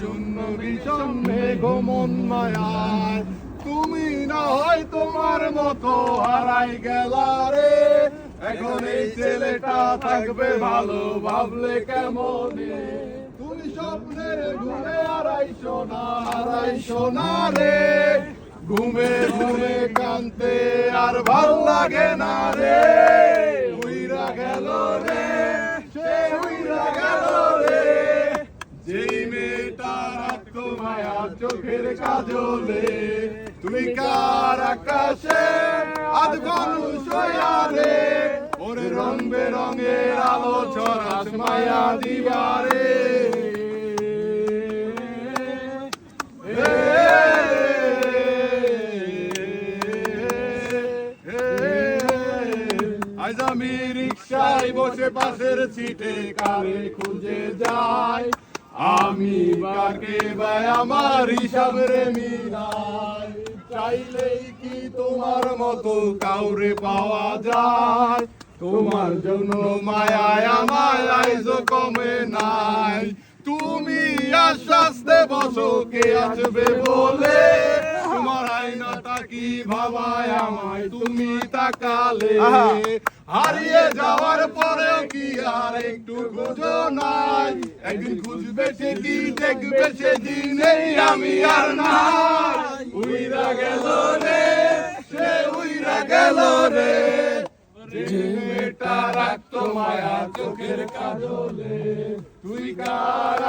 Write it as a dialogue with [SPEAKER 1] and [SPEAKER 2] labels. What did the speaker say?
[SPEAKER 1] শূন্য বিষণ্ণে ঘুমন মায়ায় তুমি না হয় তোমার মতো হারাই গেলা রে এখন এই ছেলেটা থাকবে ভালো ভাবলে কেমনে তুমি স্বপ্নের ঘুমে হারাইছো না রে ঘুমে ঘুমে কানতে আর ভাল লাগে না রে উইরা গেল রে সে উইরা গেল রে যেই মেয়েটা রাখতো মায়া চোখের কাজলে তুমি কার আকাশে আজ মানুষ হইয়া রে ওরে রং বেরঙের আলো ছড়াস মায়া দিবারে আজ আমি রিক্সায় বসে পাশের সিটে কারে খুঁজে যাই আমি বাকে ভাই আমার হিসাব রে মিলাই চাইলেই কি তোমার মতো কাউরে পাওয়া যায় তোমার জন্য মায়ায় আমায় আইজো কমে নাই তুমি আশ্বাস দে বসো কে আসবে বলে তোমার আয়নাটা কি ভাবায় আমায় তুমি তাকালে হারিয়ে যাওয়ার পরেও কি আর একটু খোঁজো নাই একদিন খুঁজবে সে কি দেখবে সেদিনেই আমি আর নাই উইরা গেল রে সে উইরা গেল রে যে মেয়েটা রাখতো মায়া চোখের কাজলে তুই কার